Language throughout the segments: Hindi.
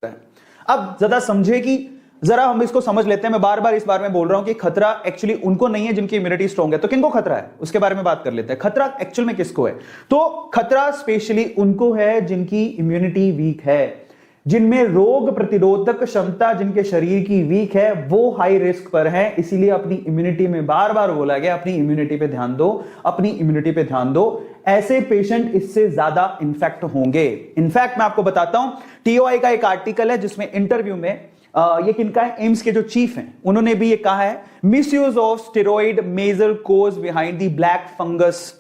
है। अब ज्यादा समझे कि जरा हम इसको समझ लेते हैं। मैं बार बार इस बारे में बोल रहा हूं कि खतरा एक्चुअली उनको नहीं है जिनकी इम्यूनिटी स्ट्रांग है। तो किनको खतरा है उसके बारे में बात कर लेते हैं। खतरा एक्चुअल में किसको है? तो खतरा स्पेशली उनको है जिनकी इम्यूनिटी वीक है, जिनमें रोग प्रतिरोधक क्षमता जिनके शरीर की वीक है, वो हाई रिस्क पर है। इसीलिए अपनी इम्यूनिटी में बार बार बोला गया अपनी इम्यूनिटी पे ध्यान दो, अपनी इम्यूनिटी पे ध्यान दो। ऐसे पेशेंट इससे ज्यादा इन्फेक्ट होंगे। इनफैक्ट मैं आपको बताता हूं, टीओआई का एक आर्टिकल है जिसमें इंटरव्यू में ये किनका है, एम्स के जो चीफ हैं उन्होंने भी ये कहा है, misuse of steroid major cause behind the black fungus.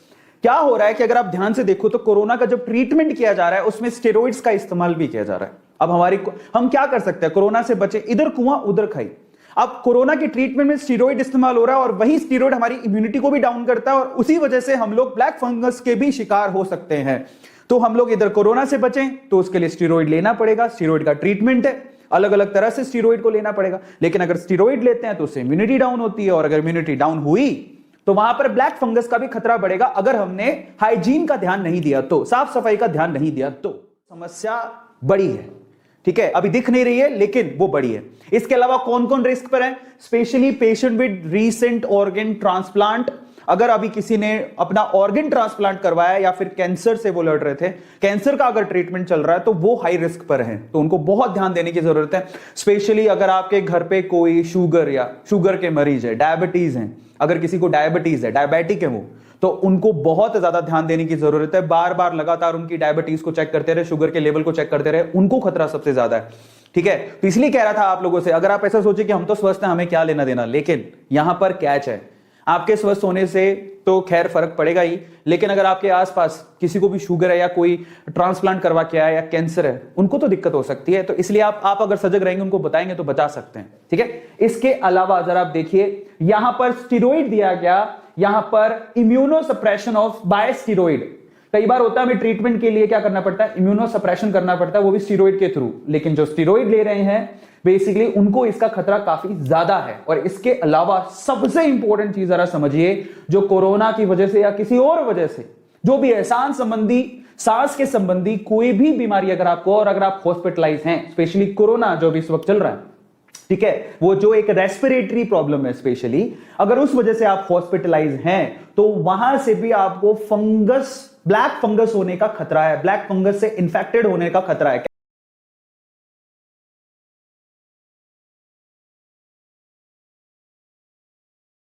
क्या हो रहा है कि अगर आप ध्यान से देखो तो कोरोना का जब ट्रीटमेंट किया जा रहा है उसमें स्टेरॉइड्स का इस्तेमाल भी किया जा रहा है। अब हम क्या कर सकते हैं, कोरोना से बचे, इधर कुआं उधर खाई। अब कोरोना की ट्रीटमेंट में स्टेरॉइड इस्तेमाल हो रहा है और वही स्टेरॉइड हमारी इम्यूनिटी को भी डाउन करता है और उसी वजह से हम लोग ब्लैक फंगस के भी शिकार हो सकते हैं। तो हम लोग इधर कोरोना से बचें तो उसके लिए स्टेरॉइड लेना पड़ेगा, स्टेरॉइड का ट्रीटमेंट है, अलग अलग तरह से स्टेरॉइड को लेना पड़ेगा। लेकिन अगर स्टेरॉइड लेते हैं तो उससे इम्यूनिटी डाउन होती है और अगर इम्यूनिटी डाउन हुई तो वहां पर ब्लैक फंगस का भी खतरा बढ़ेगा अगर हमने हाइजीन का ध्यान नहीं दिया तो, साफ सफाई का ध्यान नहीं दिया तो। समस्या बड़ी है, ठीक है, अभी दिख नहीं रही है लेकिन वो बड़ी है। इसके अलावा कौन कौन रिस्क पर है? Specially patient with recent organ transplant. अगर अभी किसी ने अपना ऑर्गन ट्रांसप्लांट करवाया या फिर कैंसर से वो लड़ रहे थे, कैंसर का अगर ट्रीटमेंट चल रहा है तो वो हाई रिस्क पर है, तो उनको बहुत ध्यान देने की जरूरत है। स्पेशली अगर आपके घर पे कोई शुगर या शुगर के मरीज है, डायबिटीज है, अगर किसी को डायबिटीज है, डायबिटिक है वो, तो उनको बहुत ज्यादा ध्यान देने की जरूरत है। बार बार लगातार उनकी डायबिटीज को चेक करते रहे, शुगर के लेवल को चेक करते रहे, उनको खतरा सबसे ज्यादा है, ठीक है। तो इसलिए कह रहा था आप लोगों से, अगर आप ऐसा सोचे कि हम तो स्वस्थ हैं हमें क्या लेना देना, लेकिन यहां पर कैच है, आपके स्वस्थ होने से तो खैर फर्क पड़ेगा ही, लेकिन अगर आपके आसपास किसी को भी शुगर है या कोई ट्रांसप्लांट करवा के आया या कैंसर है, उनको तो दिक्कत हो सकती है। तो इसलिए आप अगर सजग रहेंगे, उनको बताएंगे तो बचा सकते हैं, ठीक है। इसके अलावा जरा आप देखिए, यहां पर स्टेरॉइड दिया गया, यहां पर immunosuppression of by steroid. कई बार होता है हमें ट्रीटमेंट के लिए क्या करना पड़ता है, इम्यूनो सप्रेशन करना पड़ता है, वो भी स्टेरॉइड के थ्रू। लेकिन जो स्टेरॉइड ले रहे हैं बेसिकली उनको इसका खतरा काफी ज्यादा है। और इसके अलावा सबसे इंपॉर्टेंट चीज जरा समझिए, जो कोरोना की वजह से या किसी और वजह से जो भी है, सांस के संबंधी कोई भी बीमारी अगर आपको, और अगर आप हॉस्पिटलाइज हैं, स्पेशली कोरोना जो भी इस वक्त चल रहा है, ठीक है, वो जो एक रेस्पिरेटरी प्रॉब्लम है स्पेशली, अगर उस वजह से आप हॉस्पिटलाइज हैं तो वहां से भी आपको फंगस, ब्लैक फंगस होने का खतरा है, ब्लैक फंगस से इंफेक्टेड होने का खतरा है।